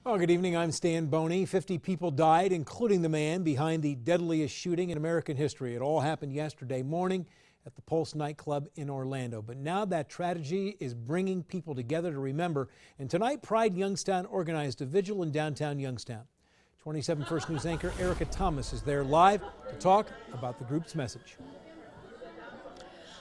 Oh, good evening. I'm Stan Boney. 50 people died, including the man behind the deadliest shooting in American history. It all happened yesterday morning at the Pulse nightclub in Orlando. But now that tragedy is bringing people together to remember. And tonight, Pride Youngstown organized a vigil in downtown Youngstown. 27 First News anchor Erica Thomas is there live to talk about the group's message.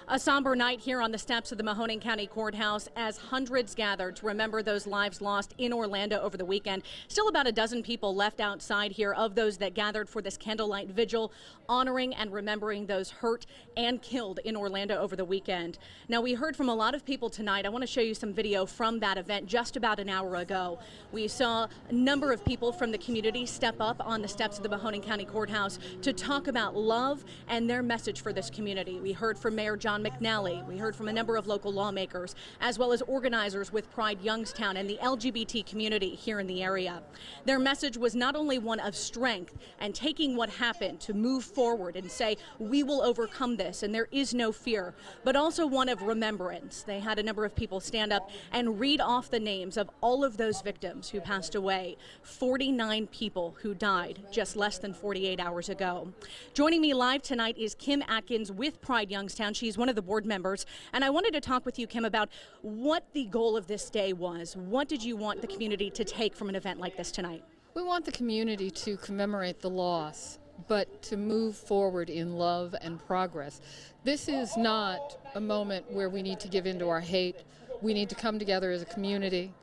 A somber night here on the steps of the Mahoning County Courthouse as hundreds gathered to remember those lives lost in Orlando over the weekend. Still about a dozen people left outside here of those that gathered for this candlelight vigil, honoring and remembering those hurt and killed in Orlando over the weekend. Now, we heard from a lot of people tonight. I want to show you some video from that event just about an hour ago. We saw a number of people from the community step up on the steps of the Mahoning County Courthouse to talk about love and their message for this community. We heard from Mayor John McNally. We heard from a number of local lawmakers, as well as organizers with Pride Youngstown and the LGBT community here in the area. Their message was not only one of strength and taking what happened to move forward and say, we will overcome this and there is no fear, but also one of remembrance. They had a number of people stand up and read off the names of all of those victims who passed away. 49 people who died just less than 48 hours ago. Joining me live tonight is Kim Atkins with Pride Youngstown. She's one of the board members, and I wanted to talk with you, Kim, about what the goal of this day was. What did you want the community to take from an event like this tonight? We want the community to commemorate the loss, but to move forward in love and progress. This is not a moment where we need to give in to our hate. We need to come together as a community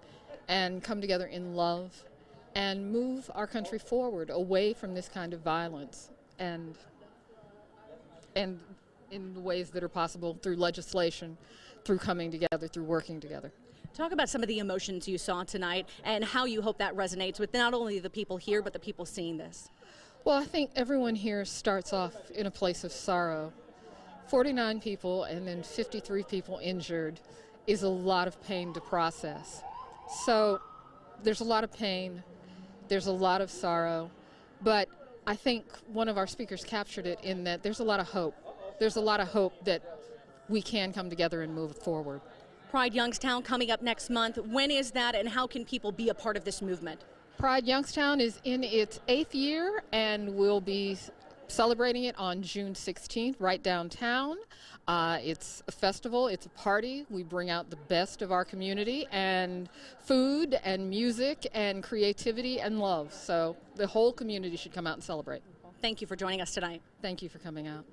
and come together in love and move our country forward away from this kind of violence and in the ways that are possible through legislation, through coming together, through working together. Talk about some of the emotions you saw tonight and how you hope that resonates with not only the people here, but the people seeing this. Well, I think everyone here starts off in a place of sorrow. 49 people and then 53 people injured is a lot of pain to process. So there's a lot of pain, there's a lot of sorrow, but I think one of our speakers captured it in that there's a lot of hope. There's a lot of hope that we can come together and move forward. Pride Youngstown coming up next month. When is that and how can people be a part of this movement? Pride Youngstown is in its 8th year and we'll be celebrating it on June 16th right downtown. It's a festival, it's a party. We bring out the best of our community and food and music and creativity and love. So the whole community should come out and celebrate. Thank you for joining us tonight. Thank you for coming out.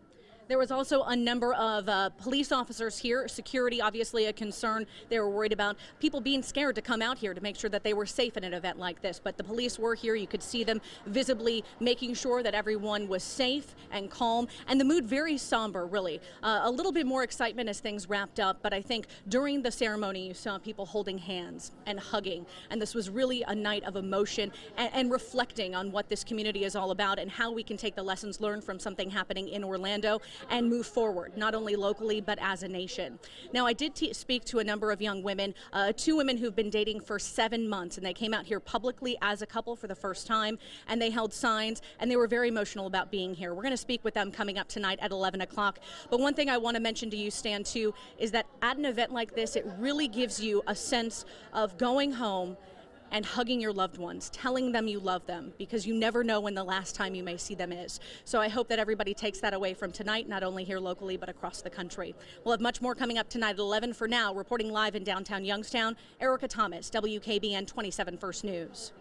There was also a number of police officers here. Security, obviously a concern. They were worried about people being scared to come out here to make sure that they were safe in an event like this. But the police were here. You could see them visibly making sure that everyone was safe and calm. And the mood very somber, really. A little bit more excitement as things wrapped up. But I think during the ceremony, you saw people holding hands and hugging. And this was really a night of emotion and reflecting on what this community is all about and how we can take the lessons learned from something happening in Orlando and move forward, not only locally, but as a nation. Now, I did speak to a number of young women, 2 women who've been dating for 7 months, and they came out here publicly as a couple for the first time, and they held signs, and they were very emotional about being here. We're going to speak with them coming up tonight at 11 o'clock. But one thing I want to mention to you, Stan, too, is that at an event like this, it really gives you a sense of going home and hugging your loved ones, telling them you love them, because you never know when the last time you may see them is. So I hope that everybody takes that away from tonight, not only here locally, but across the country. We'll have much more coming up tonight at 11. For now, reporting live in downtown Youngstown, Erica Thomas, WKBN 27 First News.